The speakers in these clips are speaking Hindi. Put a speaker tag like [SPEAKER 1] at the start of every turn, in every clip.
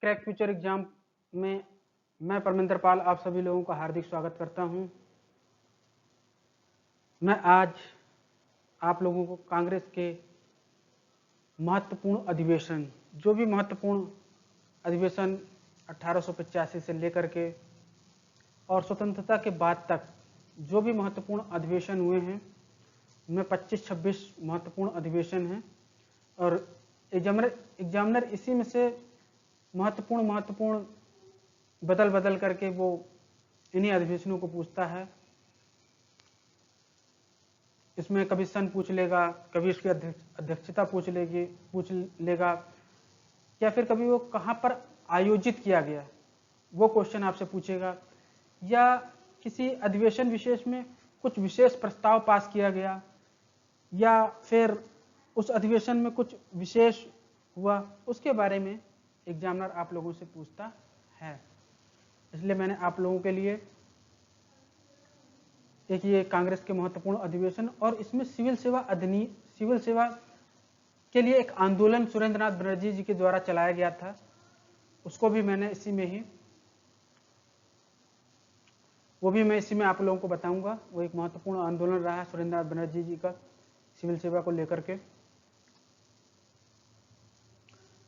[SPEAKER 1] क्रैक फ्यूचर एग्जाम में मैं परमिंदर पाल आप सभी लोगों का हार्दिक स्वागत करता हूं। मैं आज आप लोगों को कांग्रेस के महत्वपूर्ण अधिवेशन, जो भी महत्वपूर्ण अधिवेशन 1885 से लेकर के और स्वतंत्रता के बाद तक जो भी महत्वपूर्ण अधिवेशन हुए हैं, उनमें 25-26 महत्वपूर्ण अधिवेशन हैं और एग्जामिनर इसी में से महत्वपूर्ण बदल बदल करके वो इन्हीं अधिवेशनों को पूछता है। इसमें कभी सन पूछ लेगा, कभी उसकी अध्यक्षता पूछ लेगा, या फिर कभी वो कहाँ पर आयोजित किया गया वो क्वेश्चन आपसे पूछेगा, या किसी अधिवेशन विशेष में कुछ विशेष प्रस्ताव पास किया गया, या फिर उस अधिवेशन में कुछ विशेष हुआ, उसके बारे में एग्जामिनर आप लोगों से पूछता है। इसलिए मैंने आप लोगों के लिए एक ये कांग्रेस के महत्वपूर्ण अधिवेशन और इसमें सिविल सेवा के लिए एक आंदोलन सुरेंद्रनाथ बनर्जी जी के द्वारा चलाया गया था, उसको भी मैंने इसी में आप लोगों को बताऊंगा। वो एक महत्वपूर्ण आंदोलन रहा है सुरेंद्रनाथ बनर्जी जी का सिविल सेवा को लेकर के।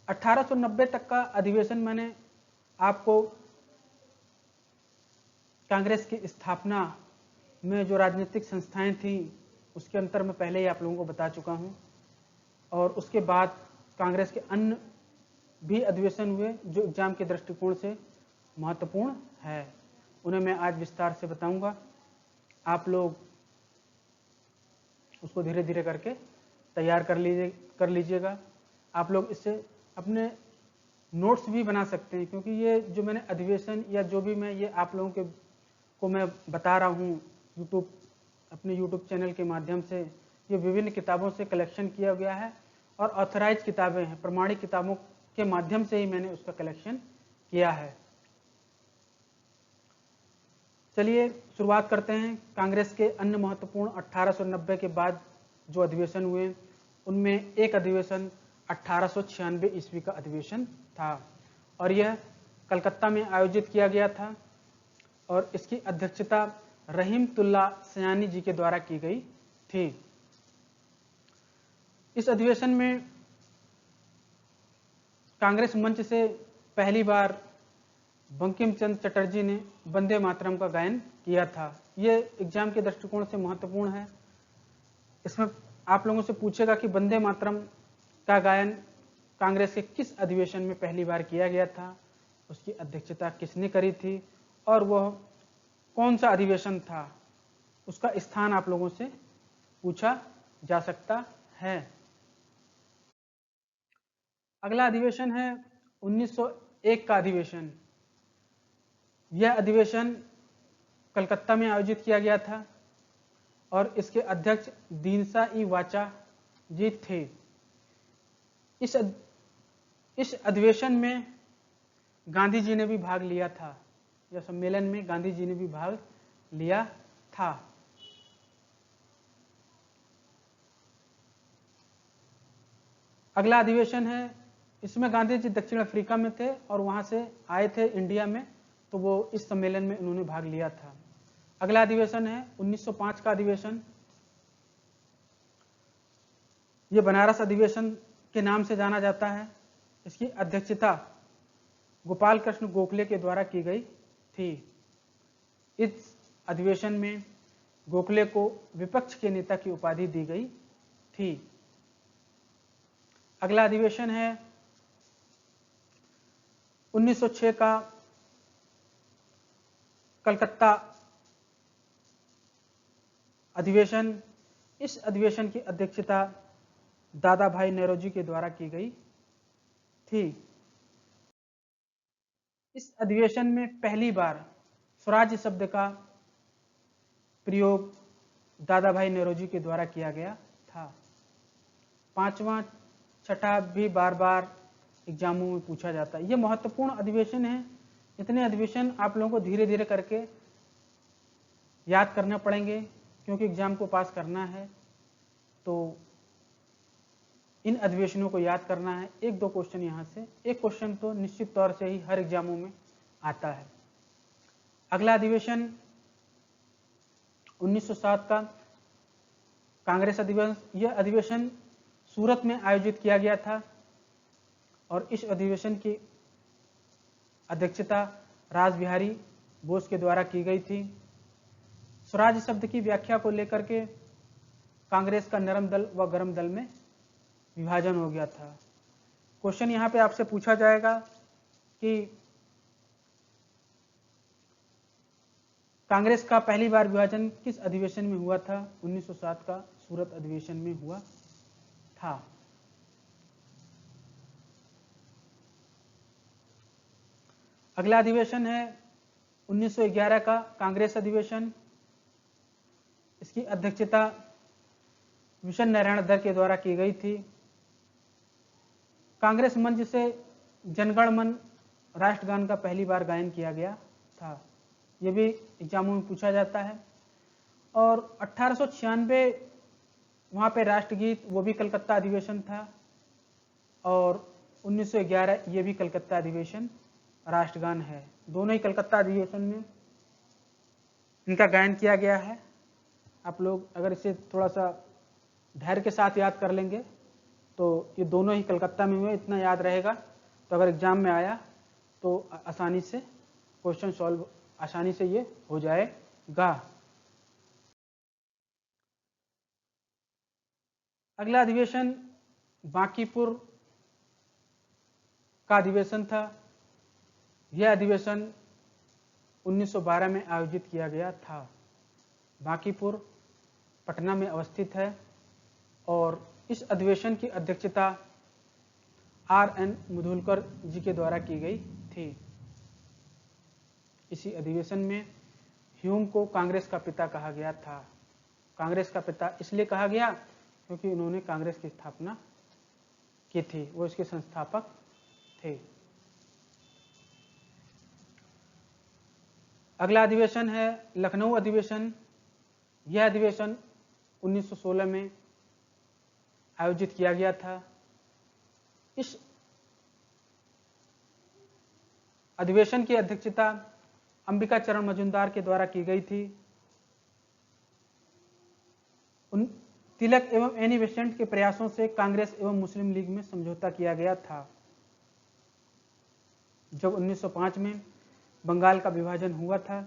[SPEAKER 1] 1890 तक का अधिवेशन मैंने आपको कांग्रेस की स्थापना में जो राजनीतिक संस्थाएं थी उसके अंतर में पहले ही आप लोगों को बता चुका हूं, और उसके बाद कांग्रेस के अन्य भी अधिवेशन हुए जो एग्जाम के दृष्टिकोण से महत्वपूर्ण है, उन्हें मैं आज विस्तार से बताऊंगा। आप लोग उसको धीरे धीरे करके तैयार कर लीजिएगा। आप लोग इससे अपने नोट्स भी बना सकते हैं, क्योंकि ये जो मैंने अधिवेशन या जो भी मैं ये आप लोगों को मैं बता रहा हूँ अपने यूट्यूब चैनल के माध्यम से, ये विभिन्न किताबों से कलेक्शन किया गया है और ऑथराइज किताबें हैं, प्रमाणिक किताबों के माध्यम से ही मैंने उसका कलेक्शन किया है। चलिए शुरुआत करते हैं। कांग्रेस के अन्य महत्वपूर्ण 1890 के बाद जो अधिवेशन हुए उनमें एक अधिवेशन 1896 ईस्वी का अधिवेशन था और यह कलकत्ता में आयोजित किया गया था और इसकी अध्यक्षता रहीमतुल्ला सयानी जी के द्वारा की गई थी। इस अधिवेशन में कांग्रेस मंच से पहली बार बंकिम चंद्र चटर्जी ने वंदे मातरम का गायन किया था। ये एग्जाम के दृष्टिकोण से महत्वपूर्ण है। इसमें आप लोगों से पूछेगा कि वंदे मातरम का गायन कांग्रेस के किस अधिवेशन में पहली बार किया गया था, उसकी अध्यक्षता किसने करी थी और वह कौन सा अधिवेशन था, उसका स्थान आप लोगों से पूछा जा सकता है। अगला अधिवेशन है 1901 का अधिवेशन। यह अधिवेशन कलकत्ता में आयोजित किया गया था और इसके अध्यक्ष दीनसा ई वाचा जी थे। इस अधिवेशन में गांधी जी ने भी भाग लिया था, या सम्मेलन में गांधी जी ने भी भाग लिया था। अगला अधिवेशन है, इसमें गांधी जी दक्षिण अफ्रीका में थे और वहां से आए थे इंडिया में, तो वो इस सम्मेलन में उन्होंने भाग लिया था। अगला अधिवेशन है 1905 का अधिवेशन। ये बनारस अधिवेशन के नाम से जाना जाता है। इसकी अध्यक्षता गोपाल कृष्ण गोखले के द्वारा की गई थी। इस अधिवेशन में गोखले को विपक्ष के नेता की उपाधि दी गई थी। अगला अधिवेशन है 1906 का कलकत्ता अधिवेशन। इस अधिवेशन की अध्यक्षता दादा भाई नेरोजी के द्वारा की गई थी। इस अधिवेशन में पहली बार स्वराज्य शब्द का प्रयोग दादा भाई नेरोजी के द्वारा किया गया था। पांचवा छठा भी बार बार एग्जामों में पूछा जाता है। ये महत्वपूर्ण अधिवेशन है। इतने अधिवेशन आप लोगों को धीरे धीरे करके याद करना पड़ेंगे, क्योंकि एग्जाम को पास करना है। तो इन अधिवेशनों को याद करना है। एक दो क्वेश्चन यहाँ से, एक क्वेश्चन तो निश्चित तौर से ही हर एग्जामों में आता है। अगला अधिवेशन 1907 का कांग्रेस अधिवेशन। यह अधिवेशन सूरत में आयोजित किया गया था और इस अधिवेशन की अध्यक्षता रासबिहारी बोस के द्वारा की गई थी। स्वराज शब्द की व्याख्या को लेकर के कांग्रेस का नरम दल व गरम दल में विभाजन हो गया था। क्वेश्चन यहाँ पे आपसे पूछा जाएगा कि कांग्रेस का पहली बार विभाजन किस अधिवेशन में हुआ था? 1907 का सूरत अधिवेशन में हुआ था। अगला अधिवेशन है 1911 का कांग्रेस अधिवेशन। इसकी अध्यक्षता विशन नारायण दर के द्वारा की गई थी। कांग्रेस मंच से जनगण मन राष्ट्रगान का पहली बार गायन किया गया था। यह भी एग्जामों में पूछा जाता है। और 1896 वहाँ पे राष्ट्रगीत, वो भी कलकत्ता अधिवेशन था। और 1911 ये भी कलकत्ता अधिवेशन राष्ट्रगान है। दोनों ही कलकत्ता अधिवेशन में इनका गायन किया गया है। आप लोग अगर इसे थोड़ा सा धैर्य के साथ याद कर लेंगे तो ये दोनों ही कलकत्ता में हुए, इतना याद रहेगा तो अगर एग्जाम में आया तो आसानी से क्वेश्चन सॉल्व आसानी से ये हो जाएगा। अगला अधिवेशन बांकीपुर का अधिवेशन था। यह अधिवेशन 1912 में आयोजित किया गया था। बांकीपुर पटना में अवस्थित है और इस अधिवेशन की अध्यक्षता आर.एन. मुधोलकर जी के द्वारा की गई थी। इसी अधिवेशन में ह्यूम को कांग्रेस का पिता कहा गया था। कांग्रेस का पिता इसलिए कहा गया क्योंकि उन्होंने कांग्रेस की स्थापना की थी, वो इसके संस्थापक थे। अगला अधिवेशन है लखनऊ अधिवेशन। यह अधिवेशन 1916 में आयोजित किया गया था। इस अधिवेशन की अध्यक्षता अंबिका चरण मजूमदार के द्वारा की गई थी। तिलक एवं एनी बेसेंट के प्रयासों से कांग्रेस एवं मुस्लिम लीग में समझौता किया गया था। जब 1905 में बंगाल का विभाजन हुआ था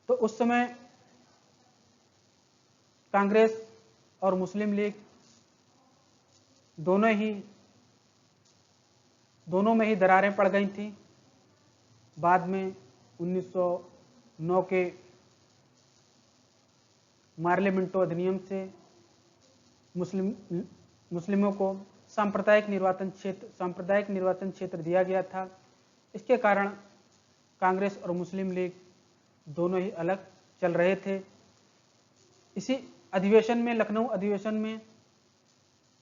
[SPEAKER 1] तो उस समय कांग्रेस और मुस्लिम लीग दोनों में ही दरारें पड़ गई थी। बाद में 1909 के मार्लियामेंटो अधिनियम से मुस्लिमों को सांप्रदायिक निर्वाचन क्षेत्र दिया गया था। इसके कारण कांग्रेस और मुस्लिम लीग दोनों ही अलग चल रहे थे। इसी अधिवेशन में, लखनऊ अधिवेशन में,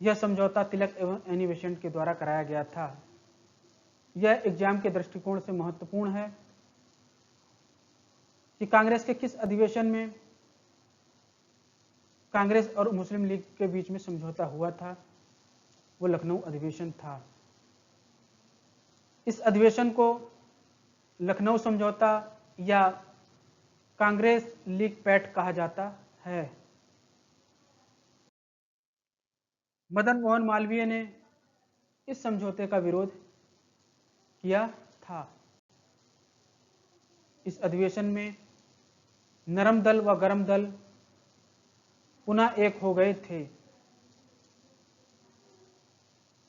[SPEAKER 1] यह समझौता तिलक एवं एनी बेसेंट के द्वारा कराया गया था। यह एग्जाम के दृष्टिकोण से महत्वपूर्ण है कि कांग्रेस के किस अधिवेशन में कांग्रेस और मुस्लिम लीग के बीच में समझौता हुआ था, वो लखनऊ अधिवेशन था। इस अधिवेशन को लखनऊ समझौता या कांग्रेस लीग पैक्ट कहा जाता है। मदन मोहन मालवीय ने इस समझौते का विरोध किया था। इस अधिवेशन में नरम दल व गरम दल पुनः एक हो गए थे।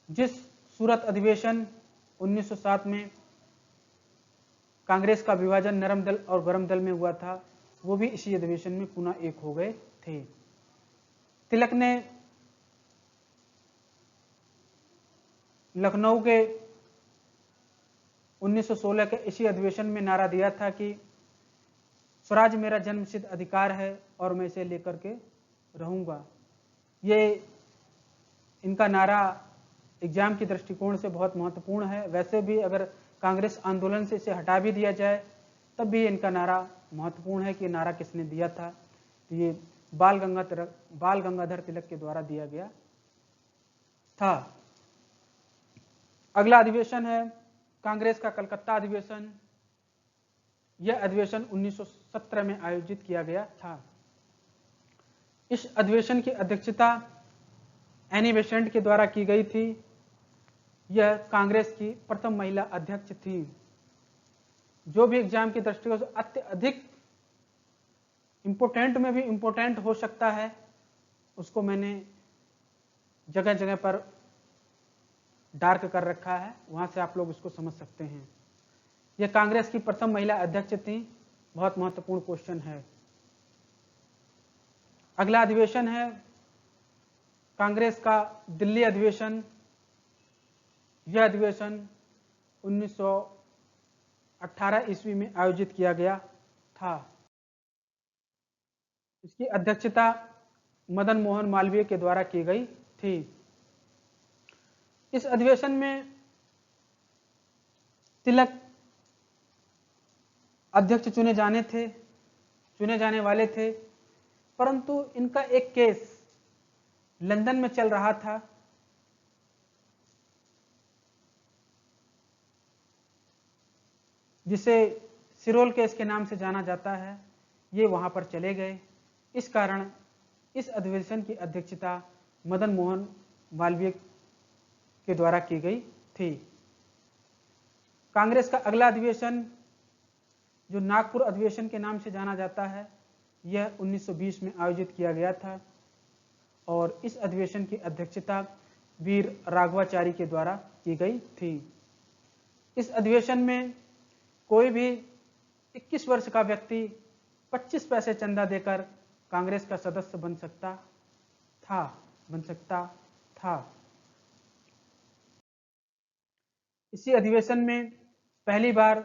[SPEAKER 1] जिस सूरत अधिवेशन 1907 में कांग्रेस का विभाजन नरम दल और गरम दल में हुआ था, वो भी इसी अधिवेशन में पुनः एक हो गए थे। तिलक ने लखनऊ के 1916 के इसी अधिवेशन में नारा दिया था कि स्वराज मेरा जन्मसिद्ध अधिकार है और मैं इसे लेकर के रहूंगा। ये इनका नारा एग्जाम की दृष्टिकोण से बहुत महत्वपूर्ण है। वैसे भी अगर कांग्रेस आंदोलन से इसे हटा भी दिया जाए तब भी इनका नारा महत्वपूर्ण है कि नारा किसने दिया था। तो ये बाल गंगाधर तिलक के द्वारा दिया गया था। अगला अधिवेशन है कांग्रेस का कलकत्ता अधिवेशन। यह अधिवेशन 1917 में आयोजित किया गया था। इस अधिवेशन की अध्यक्षता एनी बेसेंट के द्वारा की गई थी। यह कांग्रेस की प्रथम महिला अध्यक्ष थी। जो भी एग्जाम की दृष्टिकोण से अत्यधिक इंपोर्टेंट में भी इंपोर्टेंट हो सकता है, उसको मैंने जगह जगह पर डार्क कर रखा है, वहां से आप लोग उसको समझ सकते हैं। यह कांग्रेस की प्रथम महिला अध्यक्ष थी। बहुत महत्वपूर्ण क्वेश्चन है। अगला अधिवेशन है कांग्रेस का दिल्ली अधिवेशन। यह अधिवेशन 1918 ईस्वी में आयोजित किया गया था। इसकी अध्यक्षता मदन मोहन मालवीय के द्वारा की गई थी। इस अधिवेशन में तिलक अध्यक्ष चुने जाने वाले थे, परंतु इनका एक केस लंदन में चल रहा था। जिसे सिरोल केस के नाम से जाना जाता है। ये वहां पर चले गए। इस कारण इस अधिवेशन की अध्यक्षता मदन मोहन मालवीय के द्वारा की गई थी। कांग्रेस का अगला अधिवेशन जो नागपुर अधिवेशन के नाम से जाना जाता है, यह 1920 में आयोजित किया गया था और इस अधिवेशन की अध्यक्षता वीर राघवाचारी के द्वारा की गई थी। इस अधिवेशन में कोई भी 21 वर्ष का व्यक्ति 25 पैसे चंदा देकर कांग्रेस का सदस्य बन सकता था। इसी अधिवेशन में पहली बार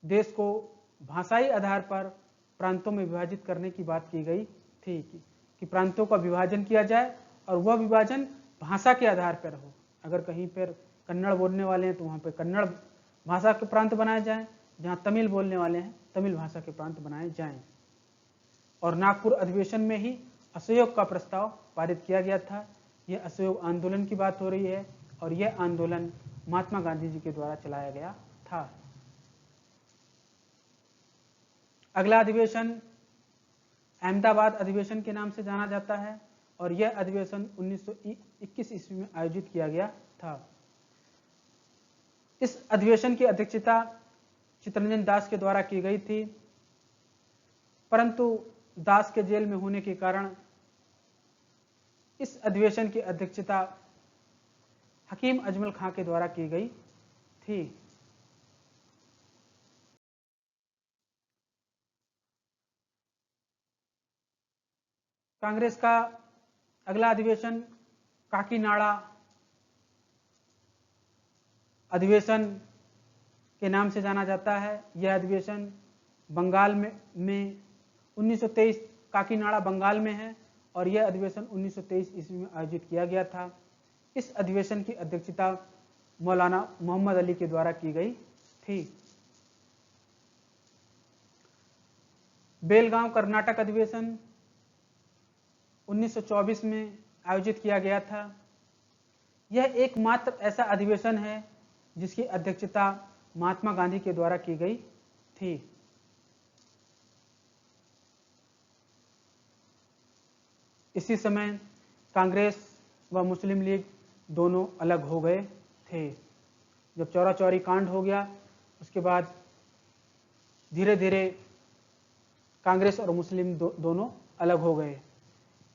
[SPEAKER 1] देश को भाषाई आधार पर प्रांतों में विभाजित करने की बात की गई थी कि प्रांतों का विभाजन किया जाए और वह विभाजन भाषा के आधार पर हो। अगर कहीं पर कन्नड़ बोलने वाले हैं तो वहां पर कन्नड़ भाषा के प्रांत बनाए जाएं, जहां तमिल बोलने वाले हैं तमिल भाषा के प्रांत बनाए जाएं। और नागपुर अधिवेशन में ही असहयोग का प्रस्ताव पारित किया गया था। यह असहयोग आंदोलन की बात हो रही है और यह आंदोलन महात्मा गांधी जी के द्वारा चलाया गया था। अगला अधिवेशन अहमदाबाद अधिवेशन के नाम से जाना जाता है और यह अधिवेशन 1921 ईस्वी में आयोजित किया गया था। इस अधिवेशन की अध्यक्षता चित्तरंजन दास के द्वारा की गई थी, परंतु दास के जेल में होने के कारण इस अधिवेशन की अध्यक्षता हकीम अजमल खां के द्वारा की गई थी। कांग्रेस का अगला अधिवेशन काकीनाडा अधिवेशन के नाम से जाना जाता है। यह अधिवेशन बंगाल में 1923 काकीनाडा बंगाल में है और यह अधिवेशन 1923 ईस्वी में आयोजित किया गया था। इस अधिवेशन की अध्यक्षता मौलाना मोहम्मद अली के द्वारा की गई थी। बेलगांव कर्नाटक अधिवेशन 1924 में आयोजित किया गया था। यह एकमात्र ऐसा अधिवेशन है जिसकी अध्यक्षता महात्मा गांधी के द्वारा की गई थी। इसी समय कांग्रेस व मुस्लिम लीग दोनों अलग हो गए थे। जब चौरा चौरी कांड हो गया उसके बाद धीरे धीरे कांग्रेस और मुस्लिम दोनों अलग हो गए।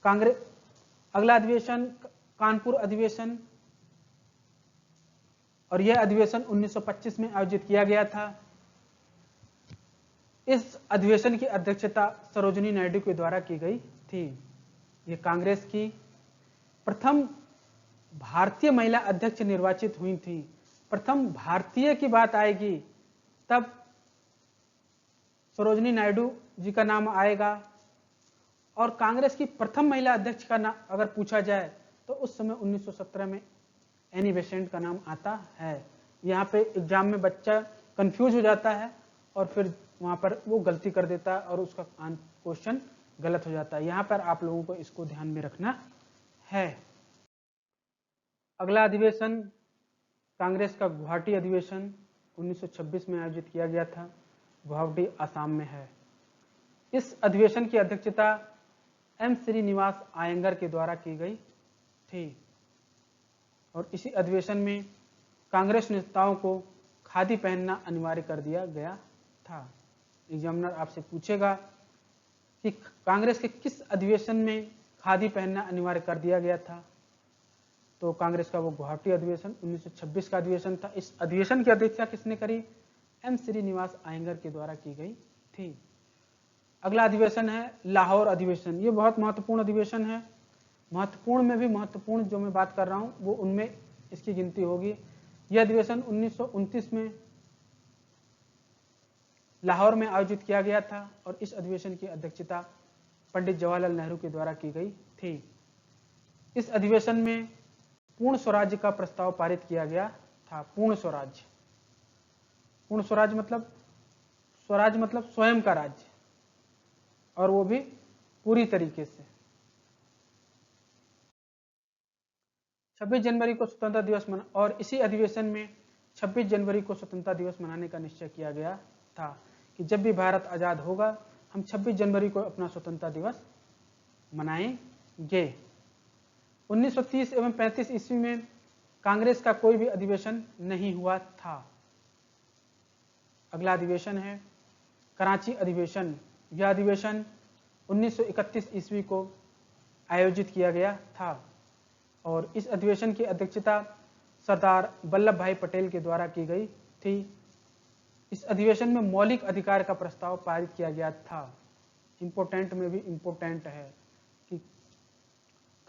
[SPEAKER 1] कांग्रेस अगला अधिवेशन कानपुर अधिवेशन और यह अधिवेशन 1925 में आयोजित किया गया था। इस अधिवेशन की अध्यक्षता सरोजिनी नायडू के द्वारा की गई थी। यह कांग्रेस की प्रथम भारतीय महिला अध्यक्ष निर्वाचित हुई थी। प्रथम भारतीय की बात आएगी तब सरोजिनी नायडू जी का नाम आएगा और कांग्रेस की प्रथम महिला अध्यक्ष का नाम अगर पूछा जाए तो उस समय 1917 में एनी बेसेंट का नाम आता है। यहाँ पे एग्जाम में बच्चा कंफ्यूज हो जाता है और फिर वहां पर वो गलती कर देता है और उसका क्वेश्चन गलत हो जाता है। यहाँ पर आप लोगों को इसको ध्यान में रखना है। अगला अधिवेशन कांग्रेस का गुवाहाटी अधिवेशन 1926 में आयोजित किया गया था। गुवाहाटी असम में है। इस अधिवेशन की अध्यक्षता एम श्रीनिवास आयंगर के द्वारा की गई थी और इसी अधिवेशन में कांग्रेस नेताओं को खादी पहनना अनिवार्य कर दिया गया था। एग्जामिनर आपसे पूछेगा कि कांग्रेस के किस अधिवेशन में खादी पहनना अनिवार्य कर दिया गया था, तो कांग्रेस का वो गुवाहाटी अधिवेशन 1926 का अधिवेशन था। इस अधिवेशन की अध्यक्षता किसने करी? एम श्रीनिवास आयंगर के द्वारा की गई थी। अगला अधिवेशन है लाहौर अधिवेशन। ये बहुत महत्वपूर्ण अधिवेशन है। महत्वपूर्ण में भी महत्वपूर्ण जो मैं बात कर रहा हूं वो उनमें इसकी गिनती होगी। यह अधिवेशन 1929 में लाहौर में आयोजित किया गया था और इस अधिवेशन की अध्यक्षता पंडित जवाहरलाल नेहरू के द्वारा की गई थी। इस अधिवेशन में पूर्ण स्वराज्य का प्रस्ताव पारित किया गया था। पूर्ण स्वराज्य, पूर्ण स्वराज्य मतलब स्वयं का राज्य, और वो भी पूरी तरीके से। 26 जनवरी को स्वतंत्रता दिवस और इसी अधिवेशन में 26 जनवरी को स्वतंत्रता दिवस मनाने का निश्चय किया गया था कि जब भी भारत आजाद होगा हम 26 जनवरी को अपना स्वतंत्रता दिवस मनाएंगे। 1930 एवं 35 ईस्वी में कांग्रेस का कोई भी अधिवेशन नहीं हुआ था। अगला अधिवेशन है कराची अधिवेशन। यह अधिवेशन 1931 ईस्वी को आयोजित किया गया था और इस अधिवेशन की अध्यक्षता सरदार वल्लभ भाई पटेल के द्वारा की गई थी। इस अधिवेशन में मौलिक अधिकार का प्रस्ताव पारित किया गया था। इंपोर्टेंट में भी इंपोर्टेंट है कि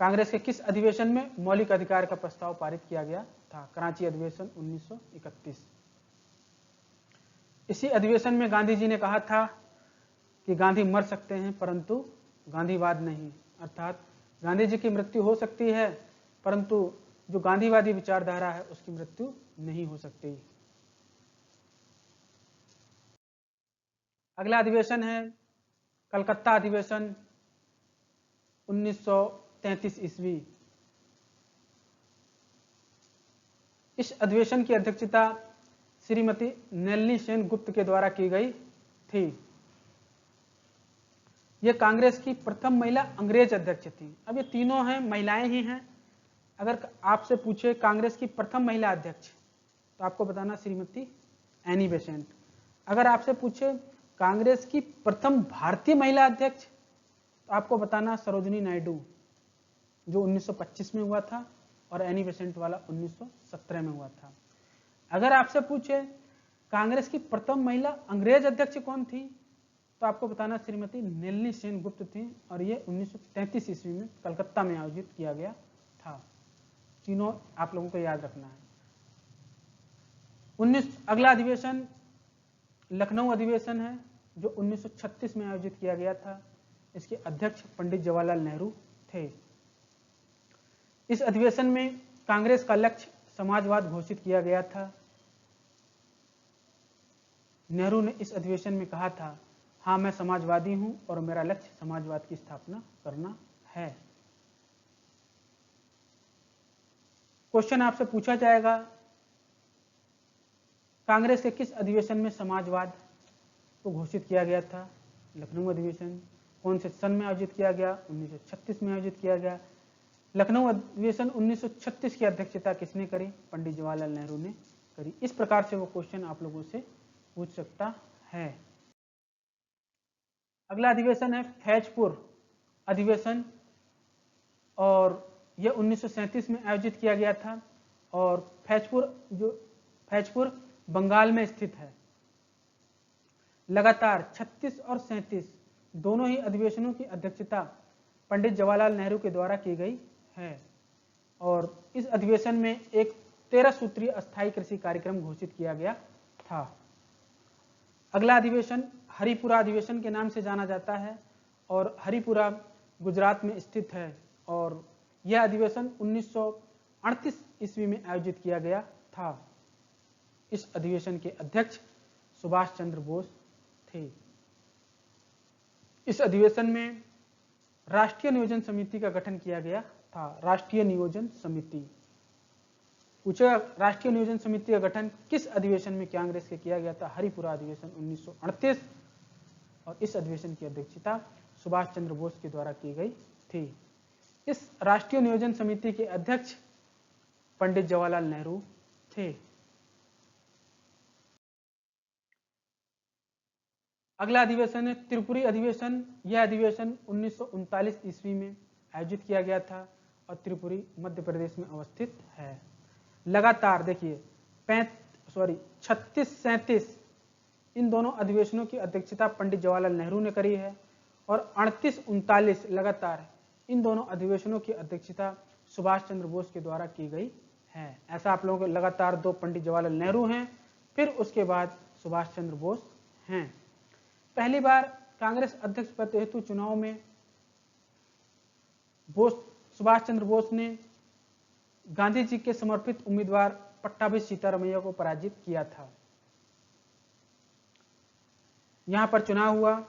[SPEAKER 1] कांग्रेस के किस अधिवेशन में मौलिक अधिकार का प्रस्ताव पारित किया गया था? कराची अधिवेशन 1931। इसी अधिवेशन में गांधी जी ने कहा था कि गांधी मर सकते हैं परंतु गांधीवाद नहीं, अर्थात गांधी जी की मृत्यु हो सकती है परंतु जो गांधीवादी विचारधारा है उसकी मृत्यु नहीं हो सकती। अगला अधिवेशन है कलकत्ता अधिवेशन 1933 ईस्वी। इस अधिवेशन की अध्यक्षता श्रीमती नलिनी सेन गुप्त के द्वारा की गई थी। यह कांग्रेस की प्रथम महिला अंग्रेज अध्यक्ष थी। अब ये तीनों हैं महिलाएं ही हैं। अगर आपसे पूछे कांग्रेस की प्रथम महिला अध्यक्ष तो आपको बताना श्रीमती एनी बेसेंट। अगर आपसे पूछे कांग्रेस की प्रथम भारतीय महिला अध्यक्ष तो आपको बताना सरोजिनी नायडू, जो 1925 में हुआ था, और एनी बेसेंट वाला 1917 में हुआ था। अगर आपसे पूछे कांग्रेस की प्रथम महिला अंग्रेज अध्यक्ष कौन थी तो आपको बताना श्रीमती नलिनी सेन गुप्त थी और ये 1933 ईस्वी में कलकत्ता में आयोजित किया गया था। तीनों आप लोगों को याद रखना है। अगला अधिवेशन लखनऊ अधिवेशन है जो 1936 में आयोजित किया गया था। इसके अध्यक्ष पंडित जवाहरलाल नेहरू थे। इस अधिवेशन में कांग्रेस का लक्ष्य समाजवाद घोषित किया गया था। नेहरू ने इस अधिवेशन में कहा था, हाँ मैं समाजवादी हूं और मेरा लक्ष्य समाजवाद की स्थापना करना है। क्वेश्चन आपसे पूछा जाएगा कांग्रेस के किस अधिवेशन में समाजवाद को घोषित किया गया था? लखनऊ अधिवेशन। कौन से सन में आयोजित किया गया? 1936 में आयोजित किया गया। लखनऊ अधिवेशन 1936 की अध्यक्षता किसने करी? पंडित जवाहरलाल नेहरू ने करी। इस प्रकार से वो क्वेश्चन आप लोगों से पूछ सकता है। अगला अधिवेशन है फैजपुर अधिवेशन और यह 1937 में आयोजित किया गया था और फैजपुर बंगाल में स्थित है। लगातार 36 और 37 दोनों ही अधिवेशनों की अध्यक्षता पंडित जवाहरलाल नेहरू के द्वारा की गई है और इस अधिवेशन में एक 13 सूत्रीय अस्थायी कृषि कार्यक्रम घोषित किया गया था। अगला अधिवेशन हरिपुरा अधिवेशन के नाम से जाना जाता है और हरिपुरा गुजरात में स्थित है और यह अधिवेशन 1938 ईस्वी में आयोजित किया गया था। इस अधिवेशन के अध्यक्ष सुभाष चंद्र बोस थे। इस अधिवेशन में राष्ट्रीय नियोजन समिति का गठन किया गया था। राष्ट्रीय नियोजन समिति पूछेगा, राष्ट्रीय नियोजन समिति का गठन किस अधिवेशन में कांग्रेस के किया गया था? हरिपुरा अधिवेशन 1938, और इस अधिवेशन की अध्यक्षता सुभाष चंद्र बोस के द्वारा की गई थी। इस राष्ट्रीय नियोजन समिति के अध्यक्ष पंडित जवाहरलाल नेहरू थे। अगला अधिवेशन है त्रिपुरी अधिवेशन। यह अधिवेशन 1939 ईस्वी में आयोजित किया गया था और त्रिपुरी मध्य प्रदेश में अवस्थित है। लगातार देखिए 36-37 इन दोनों अधिवेशनों की अध्यक्षता पंडित जवाहरलाल नेहरू ने करी है, और 38-39 लगातार इन दोनों अधिवेशनों की अध्यक्षता सुभाष चंद्र बोस के द्वारा की गई है। ऐसा आप लोगों को लगातार 2 पंडित जवाहरलाल नेहरू हैं, फिर उसके बाद सुभाष चंद्र बोस हैं। पहली बार कांग्रेस अध्यक्ष पद हेतु चुनाव में सुभाष चंद्र बोस ने गांधी जी के समर्पित उम्मीदवार पट्टाभी सीतारमैया को पराजित किया था। यहां पर चुनाव हुआ,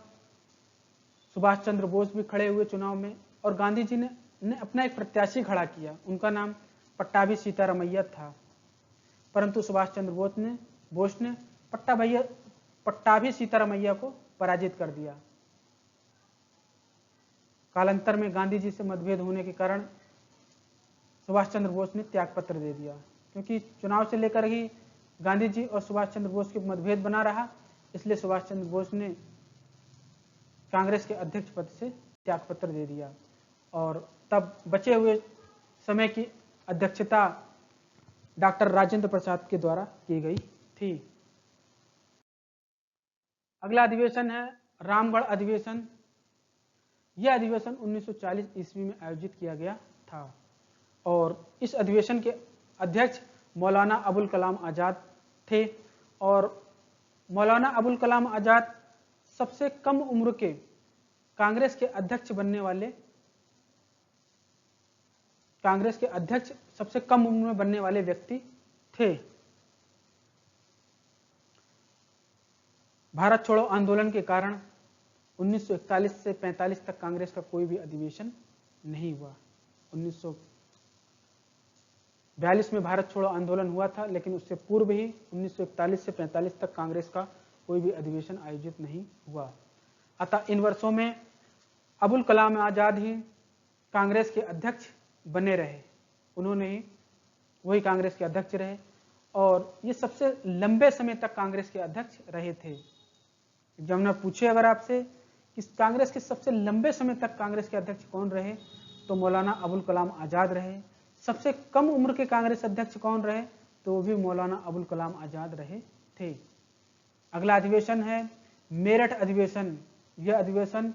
[SPEAKER 1] सुभाष चंद्र बोस भी खड़े हुए चुनाव में, और गांधी जी ने अपना एक प्रत्याशी खड़ा किया, उनका नाम पट्टाभी सीतारमैया था। परंतु सुभाष चंद्र बोस ने पट्टाभी सीतारमैया को पराजित कर दिया। कालांतर में गांधी जी से मतभेद होने के कारण सुभाष चंद्र बोस ने त्यागपत्र दे दिया, क्योंकि चुनाव से लेकर ही गांधी जी और सुभाष चंद्र बोस के मतभेद बना रहा, इसलिए सुभाष चंद्र बोस ने कांग्रेस के अध्यक्ष पद से त्यागपत्र दे दिया, और तब बचे हुए समय की अध्यक्षता डॉक्टर राजेंद्र प्रसाद के द्वारा की गई थी। अगला अधिवेशन है रामगढ़ अधिवेशन। यह अधिवेशन 1940 ईस्वी में आयोजित किया गया था, और इस अधिवेशन के अध्यक्ष मौलाना अबुल कलाम आजाद थे, और मौलाना अबुल कलाम आजाद सबसे कम उम्र के कांग्रेस के अध्यक्ष सबसे कम उम्र में बनने वाले व्यक्ति थे। भारत छोड़ो आंदोलन के कारण 1941 से 45 तक कांग्रेस का कोई भी अधिवेशन नहीं हुआ। 1942 में भारत छोड़ो आंदोलन हुआ था, लेकिन उससे पूर्व ही 1941 से 45 तक कांग्रेस का कोई भी अधिवेशन आयोजित नहीं हुआ। अतः इन वर्षों में अबुल कलाम आजाद ही कांग्रेस के अध्यक्ष बने रहे, उन्होंने ही वही कांग्रेस के अध्यक्ष रहे, और ये सबसे लंबे समय तक कांग्रेस के अध्यक्ष रहे थे। एग्जामिनर पूछे अगर आपसे कि कांग्रेस के सबसे लंबे समय तक कांग्रेस के अध्यक्ष कौन रहे, तो मौलाना अबुल कलाम आजाद रहे। सबसे कम उम्र के कांग्रेस अध्यक्ष कौन रहे, तो वो भी मौलाना अबुल कलाम आजाद रहे थे। अगला अधिवेशन है मेरठ अधिवेशन। यह अधिवेशन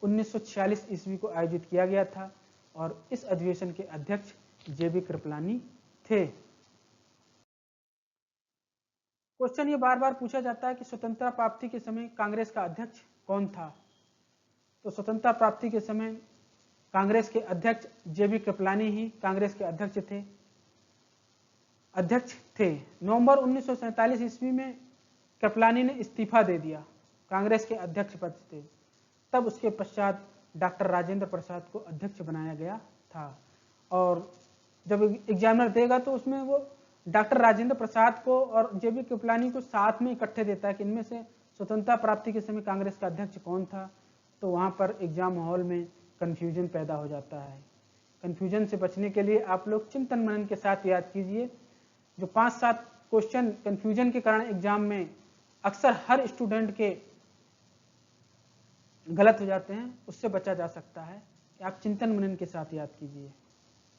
[SPEAKER 1] 1946 ईस्वी को आयोजित किया गया था, और इस अधिवेशन के अध्यक्ष जेबी कृपलानी थे। क्वेश्चन ये बार बार पूछा जाता है कि स्वतंत्रता प्राप्ति के समय कांग्रेस का अध्यक्ष कौन था? तो स्वतंत्रता प्राप्ति के समय कांग्रेस के अध्यक्ष जेबी कृपलानी ही कांग्रेस के अध्यक्ष थे। नवंबर 1947 ईस्वी में कृपलानी ने इस्तीफा दे दिया कांग्रेस के अध्यक्ष पद से। तब उसके पश्चात डॉक्टर राजेंद्र प्रसाद को अध्यक्ष बनाया गया था, और जब एग्जामिनर देगा तो उसमें वो डॉक्टर राजेंद्र प्रसाद को और जेबी कृपलानी को साथ में इकट्ठे देता है कि इनमें से स्वतंत्रता प्राप्ति के समय कांग्रेस का अध्यक्ष कौन था। तो वहां पर एग्जाम हॉल में कंफ्यूजन पैदा हो जाता है। कंफ्यूजन से बचने के लिए आप लोग चिंतन मनन के साथ याद कीजिए। जो 5-7 क्वेश्चन कंफ्यूजन के कारण एग्जाम में अक्सर हर स्टूडेंट के गलत हो जाते हैं, उससे बचा जा सकता है कि आप चिंतन मनन के साथ याद कीजिए।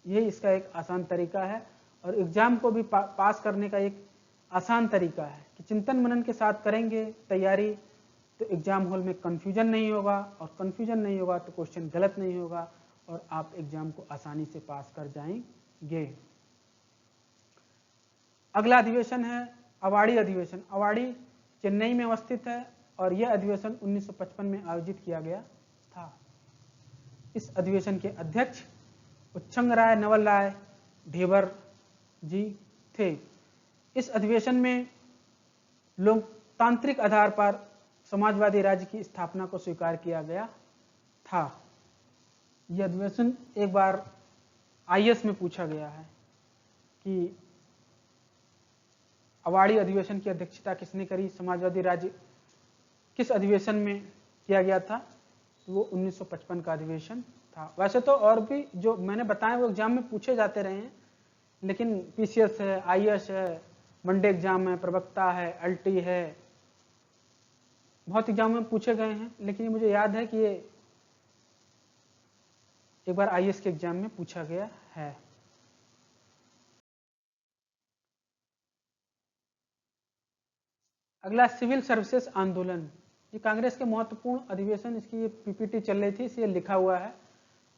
[SPEAKER 1] यही इसका एक आसान तरीका है, और एग्जाम को भी पास करने का एक आसान तरीका है कि चिंतन मनन के साथ करेंगे तैयारी, तो एग्जाम हॉल में कंफ्यूजन नहीं होगा, और कंफ्यूजन नहीं होगा तो क्वेश्चन गलत नहीं होगा, और आप एग्जाम को आसानी से पास कर जाएंगे। अगला अधिवेशन है अवाड़ी अधिवेशन। अवाड़ी चेन्नई में अवस्थित है, और यह अधिवेशन 1955 में आयोजित किया गया था। इस अधिवेशन के अध्यक्ष उच्छंगराय नवल राय ढेबर जी थे। इस अधिवेशन में लोकतांत्रिक आधार पर समाजवादी राज्य की स्थापना को स्वीकार किया गया था। यह अधिवेशन एक बार आईएएस में पूछा गया है कि अवाड़ी अधिवेशन की अध्यक्षता किसने करी, समाजवादी राज्य किस अधिवेशन में किया गया था, तो वो 1955 का अधिवेशन था। वैसे तो और भी जो मैंने बताया वो एग्जाम में पूछे जाते रहे हैं, लेकिन पीसीएस है, आईएएस है, वनडे एग्जाम है, प्रवक्ता है, अल्टी है, बहुत एग्जाम में पूछे गए हैं, लेकिन मुझे याद है कि ये एक बार आईएएस के एग्जाम में पूछा गया है। अगला सिविल सर्विसेज आंदोलन, ये कांग्रेस के महत्वपूर्ण अधिवेशन, इसकी ये पीपीटी चल रही थी इसलिए लिखा हुआ है,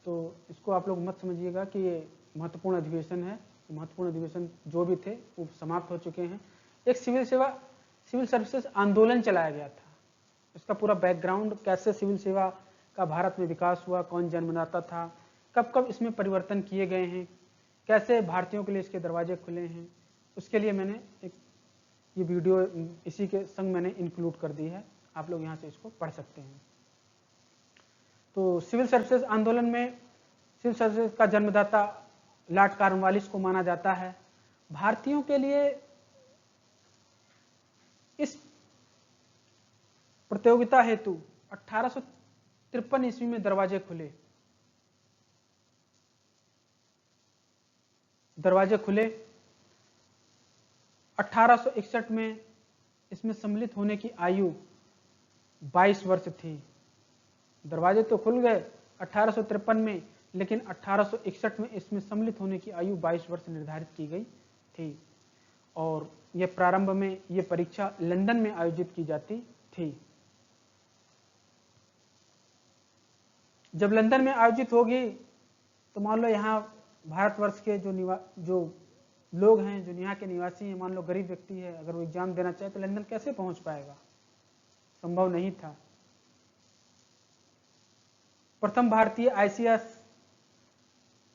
[SPEAKER 1] तो इसको आप लोग मत समझिएगा कि ये महत्वपूर्ण अधिवेशन है। महत्वपूर्ण अधिवेशन जो भी थे वो समाप्त हो चुके हैं। एक सिविल सर्विसेज आंदोलन चलाया गया था। इसका पूरा बैकग्राउंड, कैसे सिविल सेवा का भारत में विकास हुआ, कौन जन्मदाता था, कब कब इसमें परिवर्तन किए गए हैं, कैसे भारतीयों के लिए इसके दरवाजे खुले हैं, उसके लिए मैंने एक ये वीडियो इसी के संग मैंने इंक्लूड कर दी है, आप लोग यहाँ से इसको पढ़ सकते हैं। तो सिविल सर्विसेज आंदोलन में सिविल सर्विसेज का जन्मदाता लॉर्ड कॉर्नवालिस को माना जाता है। भारतीयों के लिए इस प्रतियोगिता हेतु 1853 ईस्वी में दरवाजे खुले। 1861 में इसमें सम्मिलित होने की आयु 22 वर्ष थी। दरवाजे तो खुल गए 1853 में, लेकिन 1861 में इसमें सम्मिलित होने की आयु 22 वर्ष निर्धारित की गई थी। और यह प्रारंभ में यह परीक्षा लंदन में आयोजित की जाती थी। जब लंदन में आयोजित होगी तो मान लो यहाँ भारतवर्ष के जो लोग हैं, जो यहाँ के निवासी हैं, मान लो गरीब व्यक्ति है, अगर वो एग्जाम देना चाहे तो लंदन कैसे पहुंच पाएगा, संभव नहीं था। प्रथम भारतीय आईसीएस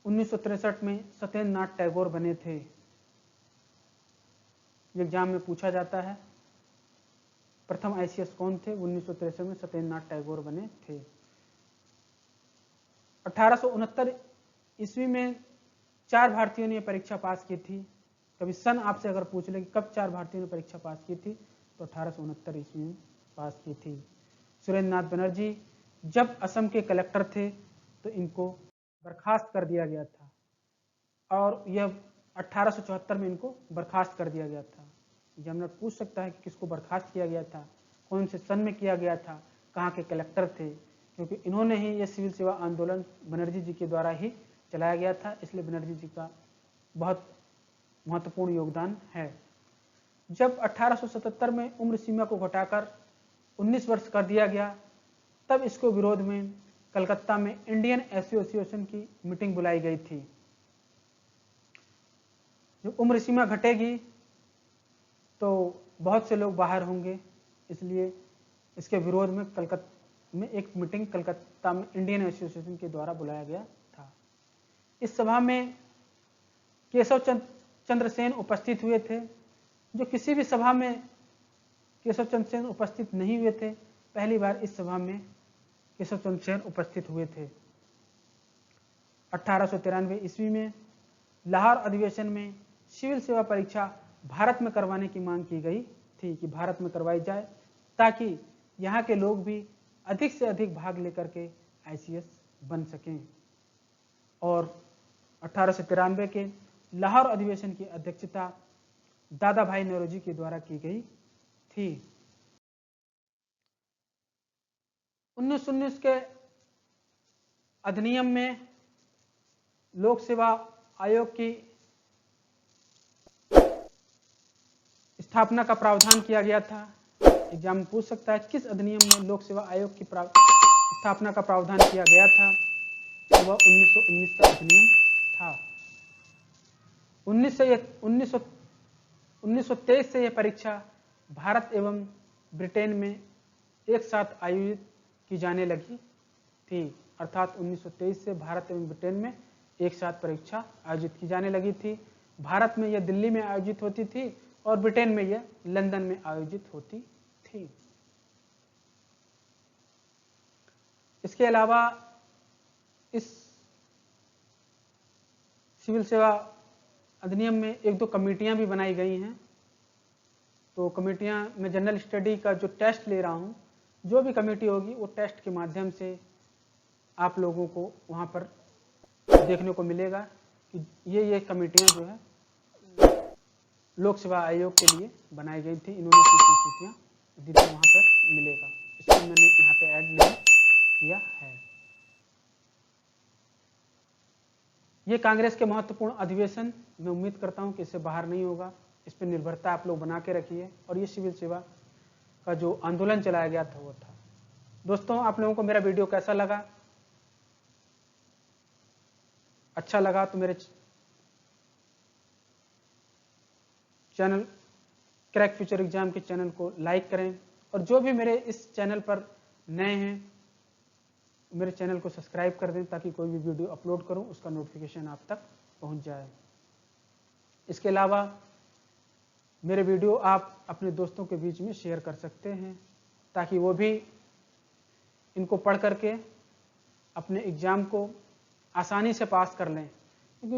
[SPEAKER 1] 1963 में सत्येंद्र नाथ टैगोर बने थे। एग्जाम में पूछा जाता है प्रथम आईसीएस कौन थे, 1963 में सत्येंद्र नाथ टैगोर बने थे। 1869 ईस्वी में 4 भारतीयों ने परीक्षा पास की थी। कभी सन आपसे अगर पूछ ले कि कब 4 भारतीयों ने परीक्षा पास की थी, तो 1869 ईस्वी में पास की थी। सुरेंद्र नाथ बनर्जी जब असम के कलेक्टर थे तो इनको बर्खास्त कर दिया गया था, और यह 1874 में इनको बर्खास्त कर दिया गया था। एग्जामिनर पूछ सकता है कि किसको बर्खास्त किया गया था, कौन से सन में किया गया था, कहाँ के कलेक्टर थे, क्योंकि इन्होंने ही ये सिविल सेवा आंदोलन बनर्जी जी के द्वारा ही चलाया गया था, इसलिए बनर्जी जी का बहुत महत्वपूर्ण योगदान है। जब 1877 में उम्र सीमा को घटाकर 19 वर्ष कर दिया गया, तब इसको विरोध में कलकत्ता में इंडियन एसोसिएशन की मीटिंग बुलाई गई थी। जब उम्र सीमा घटेगी तो बहुत से लोग बाहर होंगे, इसलिए इसके विरोध में कलकत्ता में एक मीटिंग कलकत्ता में इंडियन एसोसिएशन के द्वारा बुलाया गया था। इस सभा में केशव चंद्र सेन उपस्थित हुए थे, जो किसी भी सभा में केशव चंद्र सेन उपस्थित नहीं हुए थे। पहली बार इस सभा में केशव चंद्र सेन उपस्थित हुए थे। 1893 ईस्वी में लाहौर अधिवेशन में सिविल सेवा परीक्षा भारत में करवाने की मांग की गई थी कि भारत में करवाई जाए, ताकि यहाँ के लोग भी अधिक से अधिक भाग लेकर के आईसीएस बन सकें। और 1893 के लाहौर अधिवेशन की अध्यक्षता दादा भाई नौरोजी के द्वारा की गई थी। 1919 के अधिनियम में लोक सेवा आयोग की स्थापना का प्रावधान किया गया था। एग्जाम में पूछ सकता है किस अधिनियम में लोक सेवा आयोग की स्थापना का प्रावधान किया गया था, तो वह 1919 का अधिनियम था। 1923 से यह परीक्षा भारत एवं ब्रिटेन में एक साथ आयोजित की जाने लगी थी। अर्थात 1923 से भारत एवं ब्रिटेन में एक साथ परीक्षा आयोजित की जाने लगी थी। भारत में यह दिल्ली में आयोजित होती थी और ब्रिटेन में यह लंदन में आयोजित होती थी। इसके अलावा इस सिविल सेवा अधिनियम में एक दो कमेटियां भी बनाई गई हैं। तो कमेटियां, मैं जनरल स्टडी का जो टेस्ट ले रहा हूं, जो भी कमेटी होगी वो टेस्ट के माध्यम से आप लोगों को वहां पर देखने को मिलेगा कि ये कमेटियां जो है लोक सेवा आयोग के लिए बनाई गई थी, इन्होंने कुछ संस्तुतियां दी थी, वहां पर मिलेगा। इसको मैंने यहाँ पे ऐड नहीं किया है। ये कांग्रेस के महत्वपूर्ण अधिवेशन, मैं उम्मीद करता हूं कि इससे बाहर नहीं होगा। इस पर निर्भरता आप लोग बना के रखिए। और ये सिविल सेवा का जो आंदोलन चलाया गया था वो था। दोस्तों, आप लोगों को मेरा वीडियो कैसा लगा? अच्छा लगा तो मेरे चैनल क्रैक फ्यूचर एग्जाम के चैनल को लाइक करें। और जो भी मेरे इस चैनल पर नए हैं, मेरे चैनल को सब्सक्राइब कर दें ताकि कोई भी वीडियो अपलोड करूं उसका नोटिफिकेशन आप तक पहुंच जाए। इसके अलावा मेरे वीडियो आप अपने दोस्तों के बीच में शेयर कर सकते हैं ताकि वो भी इनको पढ़ करके अपने एग्ज़ाम को आसानी से पास कर लें, क्योंकि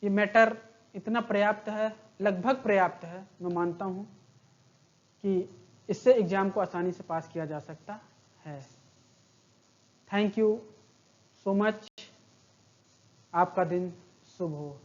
[SPEAKER 1] ये मैटर इतना पर्याप्त है, लगभग पर्याप्त है। मैं मानता हूँ कि इससे एग्ज़ाम को आसानी से पास किया जा सकता है। Thank you so much. आपका दिन शुभ हो।